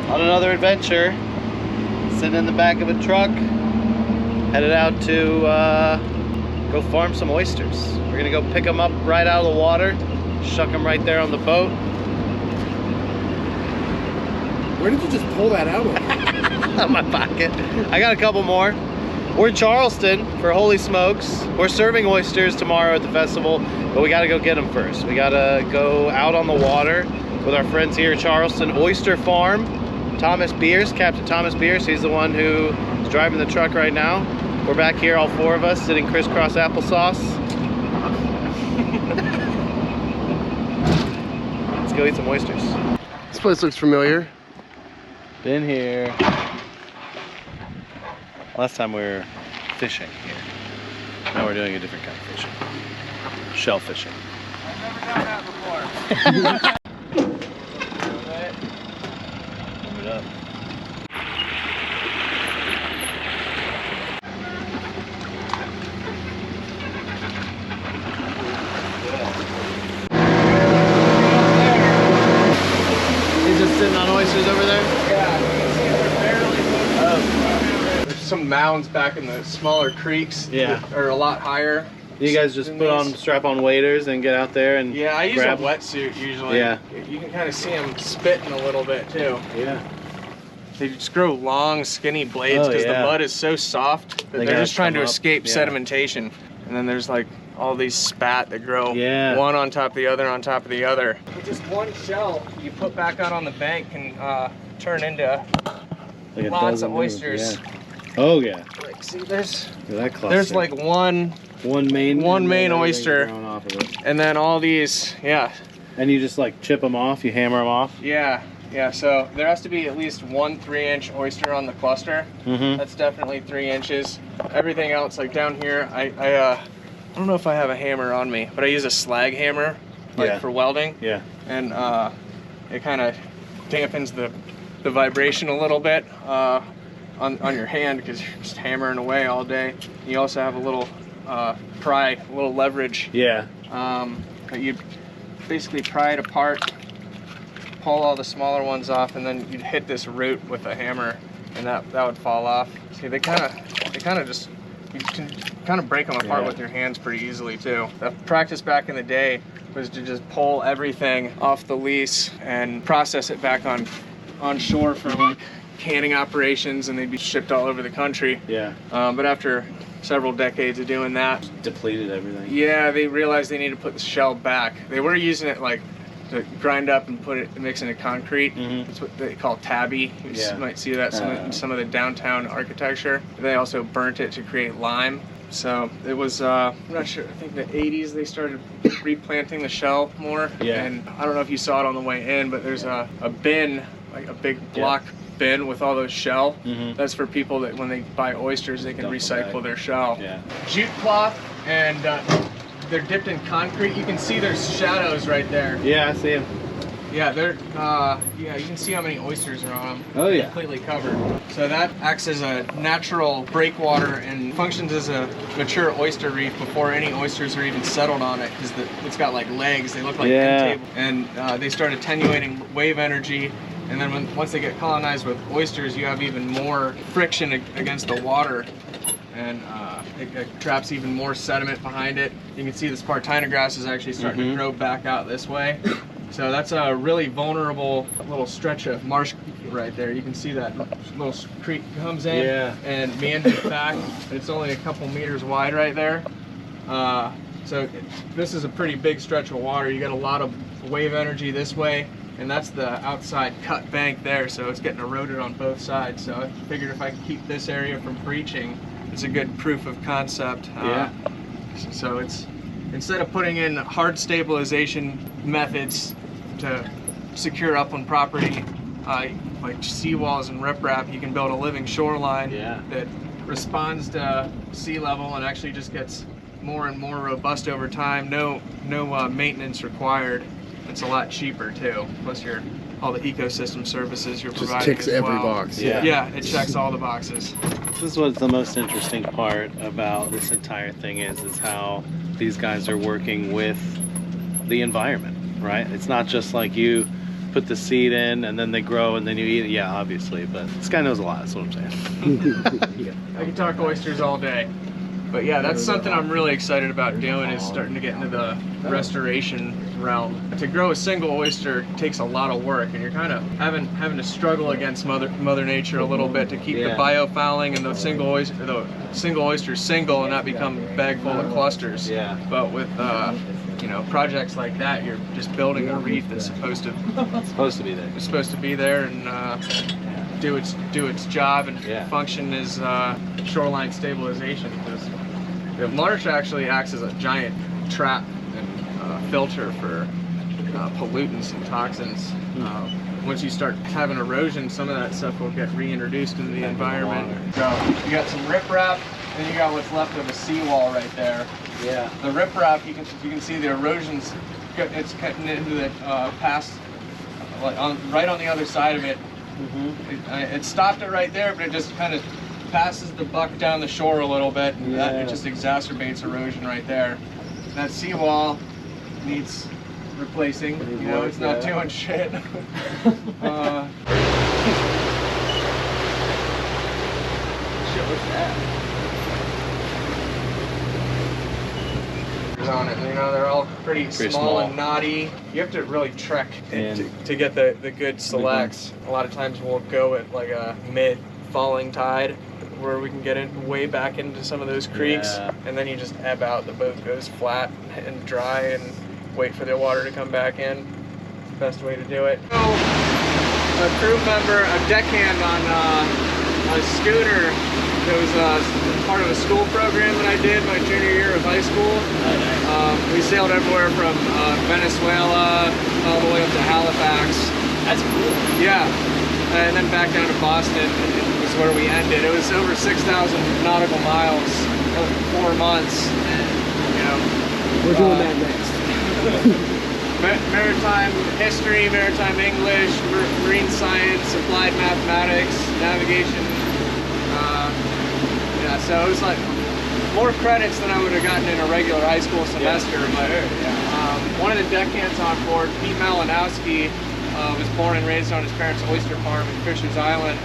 on another adventure. Sitting in the back of a truck, headed out to go farm some oysters. We're gonna go pick them up right out of the water, shuck them right there on the boat. Where did you just pull that out of? Out of my pocket. I got a couple more. We're in Charleston for Holy Smokes. We're serving oysters tomorrow at the festival, but we gotta go get them first. We gotta go out on the water with our friends here at Charleston Oyster Farm. Thomas Beers, Captain Thomas Beers, he's the one who is driving the truck right now. We're back here, all four of us, sitting crisscross applesauce. Let's go eat some oysters. This place looks familiar. Been here. Last time we were fishing here. Now we're doing a different kind of fishing. Shell fishing. I've never done that before. Move it up. He's just sitting on oysters over there? Yeah, you can see they're barely moving. Oh. There's some mounds back in the smaller creeks Yeah. that are a lot higher. You guys just put on strap-on waders and get out there and Yeah, I use grab a wetsuit usually. Yeah. You can kind of see them spitting a little bit too. Yeah. They just grow long, skinny blades Oh, because yeah. the mud is so soft that They they're gotta just trying to come up, escape yeah. sedimentation. And then there's like all these spat that grow Yeah. one on top of the other on top of the other. Just one shell you put back out on the bank can turn into Like a lots dozen of moves, oysters. yeah. Oh yeah. Like, see, there's Look at that cluster. there's like one main one main and then oyster. everything growing off of it. and then all these, yeah. And you just like chip them off, you hammer them off. Yeah, so there has to be at least one 3-inch oyster on the cluster. Mm-hmm. That's definitely 3 inches. Everything else, like down here, I don't know if I have a hammer on me, but I use a slag hammer, like Yeah. for welding. Yeah. And it kind of dampens the vibration a little bit on your hand because you're just hammering away all day. You also have a little pry, a little leverage. Yeah. But you basically pry it apart, pull all the smaller ones off, and then you'd hit this root with a hammer, and that would fall off. See, they kind of just, you can kind of break them apart Yeah. with your hands pretty easily too. The practice back in the day was to just pull everything off the lease and process it back on shore for like canning operations, and they'd be shipped all over the country. Yeah. But after several decades of doing that, Depleted everything. yeah, they realized they need to put the shell back. They were using it like to grind up and put it, mix into concrete. Mhm. That's what they call tabby. You Yeah. might see that in some of the downtown architecture. They also burnt it to create lime. So it was, I'm not sure, I think the 80s they started replanting the shell more. Yeah. And I don't know if you saw it on the way in, but there's a bin, like a big block bin with all those shell. Mhm. That's for people that when they buy oysters, they can Dump them recycle back. their shell. Yeah. Jute cloth, and they're dipped in concrete. You can see there's shadows right there. Yeah, I see him. Yeah, they're yeah, you can see how many oysters are on them. Oh, yeah. Completely covered. So that acts as a natural breakwater and functions as a mature oyster reef before any oysters are even settled on it, because it's got like legs. They look like Yeah. end table. And they start attenuating wave energy. And then once they get colonized with oysters, you have even more friction against the water. And it traps even more sediment behind it. You can see the Spartina grass is actually starting to grow back out this way. So that's a really vulnerable little stretch of marsh right there. You can see that little creek comes in and meanders back. And it's only a couple meters wide right there. So this is a pretty big stretch of water. You got a lot of wave energy this way, and that's the outside cut bank there. So it's getting eroded on both sides. So I figured if I could keep this area from breaching, it's a good proof of concept. So it's, instead of putting in hard stabilization methods to secure upland property, like seawalls and riprap, you can build a living shoreline that responds to sea level and actually just gets more and more robust over time. No maintenance required. It's a lot cheaper too. Plus all the ecosystem services you're Just providing ticks as every well. box. Yeah, it checks all the boxes. This is what's the most interesting part about this entire thing is how these guys are working with the environment, right? It's not just like you put the seed in, and then they grow, and then you eat it. Yeah, obviously, but this guy knows a lot. That's what I'm saying. I can talk oysters all day. But yeah, that's something I'm really excited about doing, is starting to get into the restoration realm. To grow a single oyster takes a lot of work, and you're kind of having to struggle against Mother Nature a little bit to keep the biofouling and the single oysters single and not become a bag full of clusters. Yeah. But with you know, projects like that, you're just building a reef that's supposed to be there. It's supposed to be there and do its job and function as shoreline stabilization. Because the marsh actually acts as a giant trap and filter for pollutants and toxins. Once you start having erosion, some of that stuff will get reintroduced into the environment. So you got some riprap, and you got what's left of a seawall right there. Yeah. The riprap, you can see the erosion's it's cutting into the past, like right on the other side of it. It stopped it right there, but it just kind of passes the buck down the shore a little bit, and it just exacerbates erosion right there. That seawall needs replacing. You know, it's not doing shit. Shit, what's that? On it, you know, they're all pretty small and knotty. You have to really trek to get the good selects. A lot of times we'll go at like a mid-falling tide where we can get way back into some of those creeks, and then you just ebb out. The boat goes flat and dry and wait for the water to come back in. It's the best way to do it. So, a crew member, a deckhand on a schooner that was part of a school program that I did my junior year of high school. We sailed everywhere from Venezuela all the way up to Halifax. That's cool. Yeah, and then back down to Boston was where we ended. It was over 6,000 nautical miles, 4 months. You know, we're doing that next. Maritime history, maritime English, marine science, applied mathematics, navigation. Yeah, so it was like more credits than I would have gotten in a regular high school semester. But one of the deckhands on board, Pete Malinowski, was born and raised on his parents' oyster farm in Fisher's Island.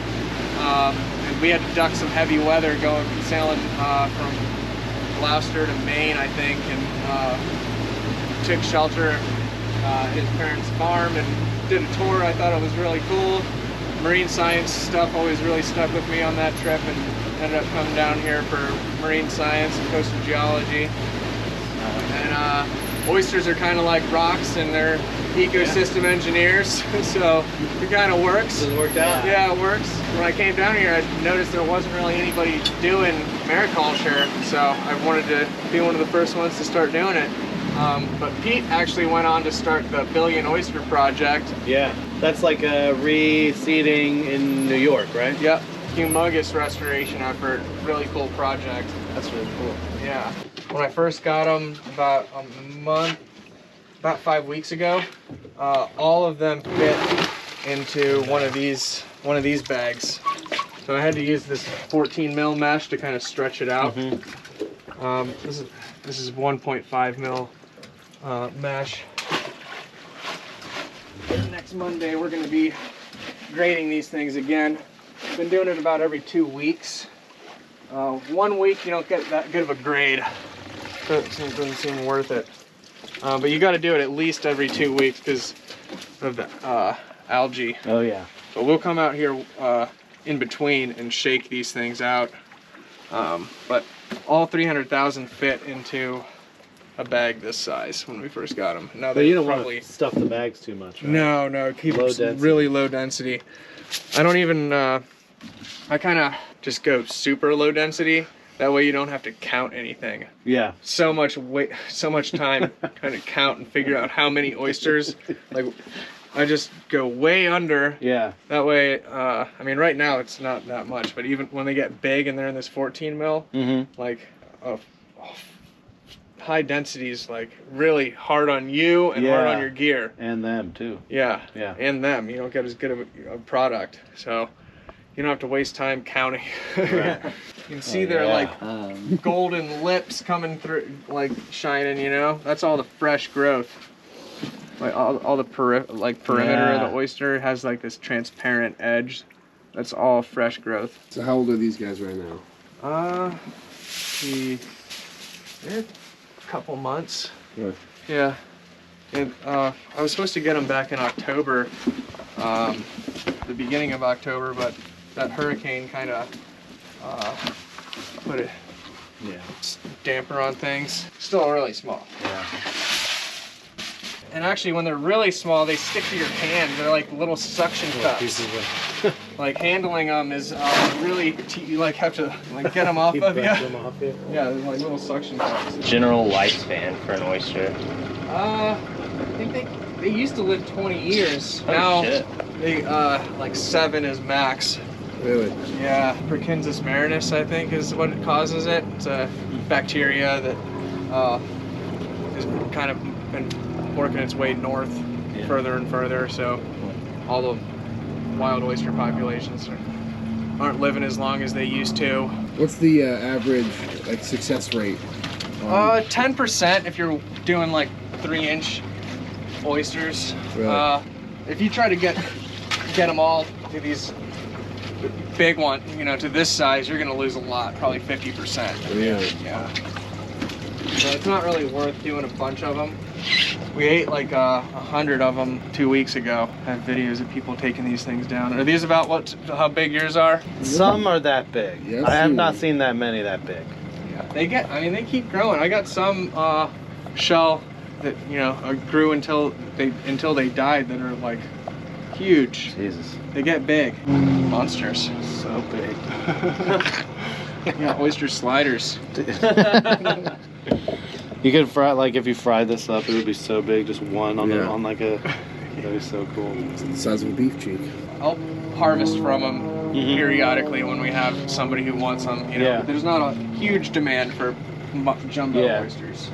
And we had to duck some heavy weather going sailing from Gloucester to Maine, I think, and took shelter at his parents' farm and did a tour. I thought it was really cool. Marine science stuff always really stuck with me on that trip, and ended up coming down here for marine science and coastal geology. And oysters are kind of like rocks, and they're ecosystem engineers, so it kind of works. Does it work out? Yeah, it works. When I came down here, I noticed there wasn't really anybody doing mariculture, so I wanted to be one of the first ones to start doing it. But Pete actually went on to start the Billion Oyster Project. Yeah, that's like a reseeding in New York, right? Yep. Humongous restoration effort, really cool project. That's really cool. Yeah. When I first got them about about 5 weeks ago, all of them fit into one of these bags. So I had to use this 14 mil mesh to kind of stretch it out. This is 1.5 mil mesh. Next Monday we're going to be grading these things again. I've been doing it about every 2 weeks. 1 week you don't get that good of a grade. Doesn't seem worth it. But you got to do it at least every 2 weeks because of the algae. Oh yeah. But we'll come out here in between and shake these things out. But all 300,000 fit into a bag this size when we first got them. Now But you don't want to stuff the bags too much, right? No, keep it really low density. I don't even, I kind of just go super low density. That way you don't have to count anything. Yeah. So much time trying to count and figure out how many oysters. Like, I just go way under. Yeah. That way, I mean, right now it's not that much, but even when they get big and they're in this 14 mil, like, high density is like really hard on you and hard on your gear. And them too. Yeah. Yeah. And them. You don't get as good of a product. So you don't have to waste time counting. Right. You can see their like golden lips coming through, like shining, you know? That's all the fresh growth. Like all the perimeter of the oyster has like this transparent edge. That's all fresh growth. So how old are these guys right now? They're a couple months. Good. Yeah. And I was supposed to get them back in October, the beginning of October, but that hurricane kind of put a damper on things. Still really small. Yeah. And actually, when they're really small, they stick to your hand. They're like little suction cups. Like handling them is really, you like have to like get them off of you. Yeah, they're like little suction cups. General lifespan for an oyster? I think they used to live 20 years. Oh, now shit. they like 7 is max. Really? Yeah, Perkinsus marinus I think is what it causes it. It's a bacteria that has kind of been working its way north further and further. So all the wild oyster populations aren't living as long as they used to. What's the average like success rate? 10% if you're doing like 3-inch oysters. Really? If you try to get them all to these big one, you know, to this size, you're gonna lose a lot, probably 50%. Really? Yeah. So it's not really worth doing a bunch of them. We ate like 100 of them 2 weeks ago. I have videos of people taking these things down. Are these about how big yours are? Some are that big. Yeah, I have not seen that many that big. Yeah, they keep growing. I got some shell that, you know, grew until they died that are like huge. Jesus. They get big. Monsters. So big. Yeah, oyster sliders. You could fry, like if you fried this up, it would be so big, just one on Yeah. on like a, that'd be so cool. It's the size of a beef cheek. I'll harvest from them periodically when we have somebody who wants them. You know, Yeah. there's not a huge demand for jumbo oysters.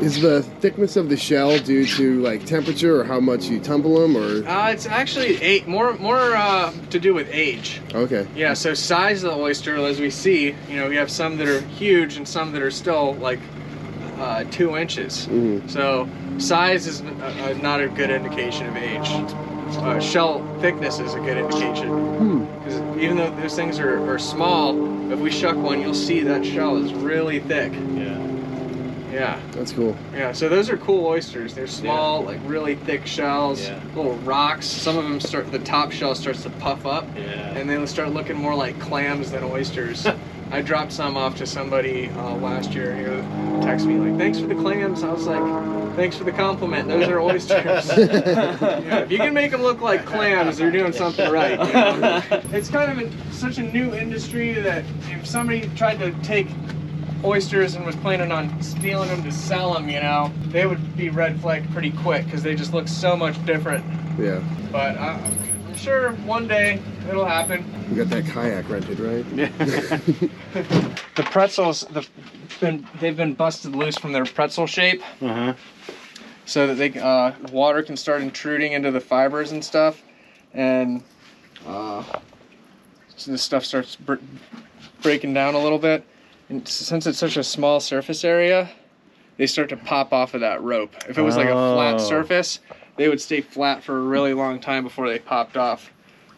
Is the thickness of the shell due to like temperature or how much you tumble them, or? It's actually more to do with age. Okay. Yeah, so size of the oyster, as we see, you know, we have some that are huge and some that are still like 2 inches. Mm-hmm. So size is not a good indication of age. Shell thickness is a good indication. Because even though those things are small, if we shuck one, you'll see that shell is really thick. Yeah. Yeah. That's cool. Yeah, so those are cool oysters. They're small, like really thick shells, little rocks. Some of them the top shell starts to puff up, and they start looking more like clams than oysters. I dropped some off to somebody last year who texted me like, "Thanks for the clams." I was like, "Thanks for the compliment. Those are oysters." Yeah, if you can make them look like clams, you're doing something right. You know? It's kind of such a new industry that if somebody tried to take oysters and was planning on stealing them to sell them, you know, they would be red flagged pretty quick because they just look so much different. Yeah. But I'm sure one day it'll happen. You got that kayak rented, right? Yeah. The pretzels, they've been busted loose from their pretzel shape, so that water can start intruding into the fibers and stuff, and so this stuff starts breaking down a little bit. And since it's such a small surface area, they start to pop off of that rope. If it was like a flat surface, they would stay flat for a really long time before they popped off.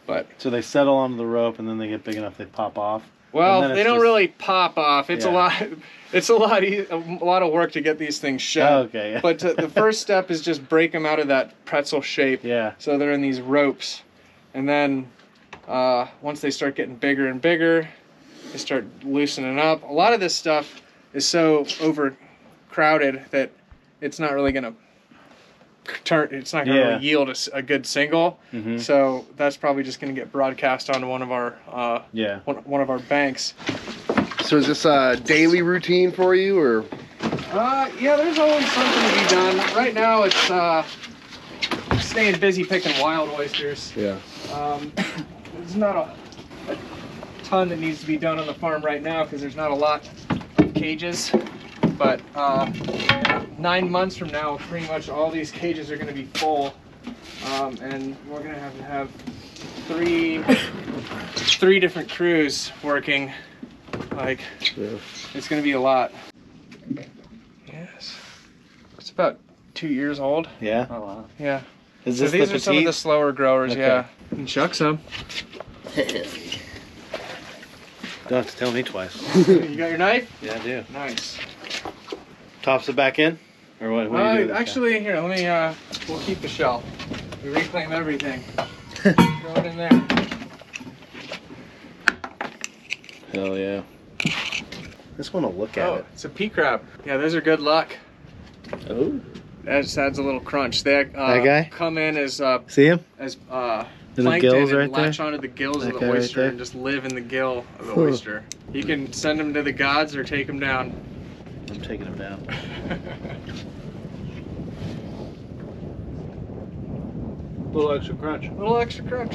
But So they settle onto the rope and then they get big enough they pop off. well, they don't really pop off. It's a lot. It's a lot of work to get these things shut. Oh, okay. Yeah. But the first step is just break them out of that pretzel shape. Yeah. So they're in these ropes, and then once they start getting bigger and bigger, they start loosening up. A lot of this stuff is so overcrowded that it's not really gonna turn. It's not gonna really yield a good single. So that's probably just gonna get broadcast onto one of our one of our banks. So is this a daily routine for you, or? Yeah, there's always something to be done. Right now, it's staying busy picking wild oysters. Yeah. There's not a ton that needs to be done on the farm right now because there's not a lot of cages. But 9 months from now, pretty much all these cages are going to be full, and we're going to have three different crews working. Like, it's going to be a lot. Yes. It's about 2 years old. Yeah. Oh wow. Yeah. Is So this these the are some of the petite? slower growers. Okay. Yeah. And chuck some. Don't have to tell me twice. You got your knife? Yeah, I do. Nice. Tops it back in? Or what do you do with this guy? Actually, here, let me, we'll keep the shell. We reclaim everything. Throw it in there. Hell yeah. Just want to look at Oh, it. it's a pea crab. Yeah, those are good luck. Oh. That just adds a little crunch. They That guy? come in as See him? plankton the gills and right there? latch onto the gills That of guy the right oyster there? and just live in the gill of the Huh. oyster. You can send them to the gods or take them down. I'm taking him down. Little extra crunch. Little extra crunch.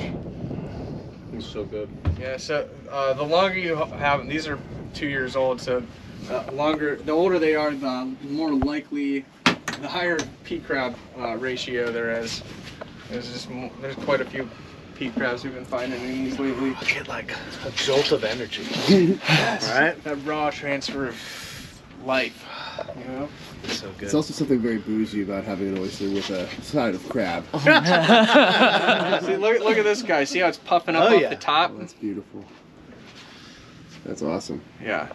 It's so good. Yeah, so the longer you have them, these are 2 years old, so the older they are, the more likely, the higher pea crab ratio there is. There's quite a few pea crabs we've been finding in these lately. I get like a jolt of energy. Yes. Right? That raw transfer of life, you know? It's so good. It's also something very bougie about having an oyster with a side of crab. See, look at this guy. See how it's puffing up Oh, off yeah. the top? Oh, that's beautiful. That's awesome. Yeah.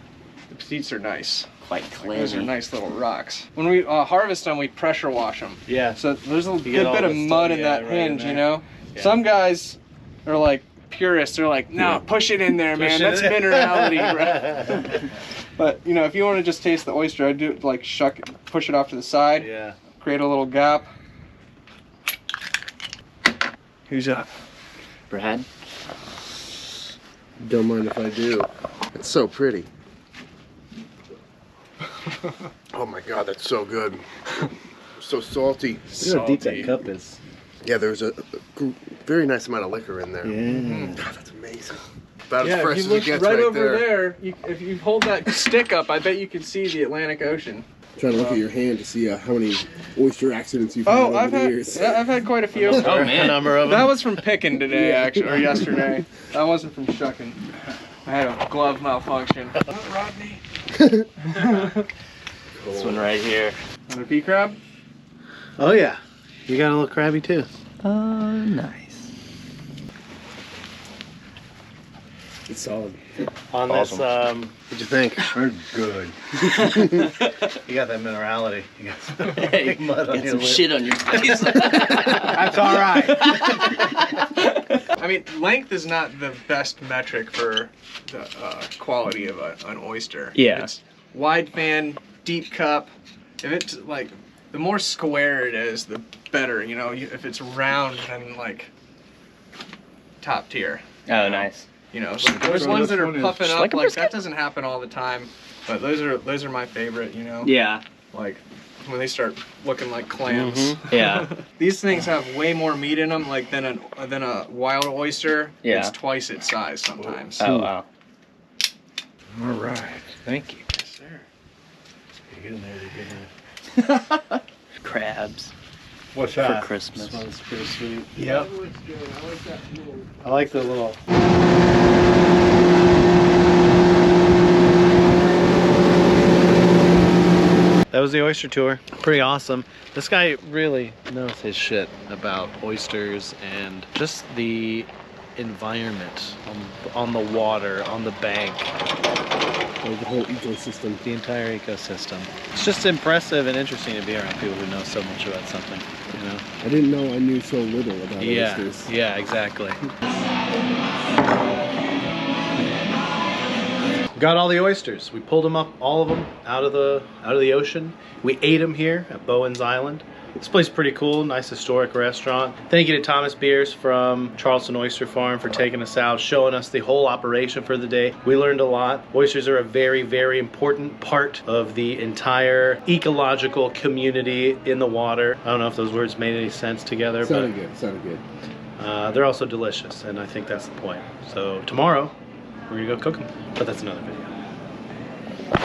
The petites are nice. Quite Those are clean. nice little rocks. When we harvest them, we pressure wash them. Yeah. So there's a You good get all bit of the mud stuff, in yeah, that right in hinge, there. you know? Yeah. Some guys are like purists. They're like, no, Yeah. push it in there, man. Push it That's in. minerality, right? But, you know, if you want to just taste the oyster, I'd do it like push it off to the side, Yeah. create a little gap. Who's up? Brad? Don't mind if I do. It's so pretty. Oh my god, that's so good. So salty. Look how deep that Salty. cup is. Yeah, there's a very nice amount of liquor in there. Yeah. God, that's amazing. About Yeah, as fresh if as you it look gets right right over there. if you hold that stick up, I bet you can see the Atlantic Ocean. Trying to look at your hand to see how many oyster accidents you've had Oh, over I've the had years. I've had quite a few. Oh man. Number of That them. was from picking today, Yeah. actually, or yesterday. That wasn't from shucking. I had a glove malfunction. Rodney. This one right here. Want a pea crab? Oh yeah. You got a little crabby too. Oh, nice. It's solid. On Awesome. this, What'd you think? They're good. you got that minerality. You got some Hey, mud on get your some lip. shit on your face. That's all right. I mean, length is not the best metric for the quality of an oyster. Yeah. It's wide fan, deep cup. If it's like, the more square it is, the better. You know, if it's round, then like top tier. Oh, nice. You know, so there's ones that are puffing Just up like a like that brisket. doesn't happen all the time, but those are my favorite. You know, Yeah. like when they start looking like clams. Yeah. These things have way more meat in them, like than a wild oyster. Yeah. It's twice its size sometimes. Oh, wow. All right. Thank you. Yes, sir. Get in there. Get in there. Crabs What's for Christmas. This one's pretty sweet. Yep. I like that little. I like the little. That was the oyster tour. Pretty awesome. This guy really knows his shit about oysters and just the environment on the water, on the bank, Like the whole ecosystem. the entire ecosystem. It's just impressive and interesting to be around people who know so much about something, you know? I didn't know I knew so little about Yeah, oysters. yeah, exactly. Got all the oysters. We pulled them up, all of them, out of the ocean. We ate them here at Bowen's Island. This place is pretty cool, nice historic restaurant. Thank you to Thomas Beers from Charleston Oyster Farm for taking us out, showing us the whole operation for the day. We learned a lot. Oysters are a very, very important part of the entire ecological community in the water. I don't know if those words made any sense together, Sounded good. Sounded good. but they're also delicious, and I think that's the point. So tomorrow, we're gonna go cook them, but that's another video.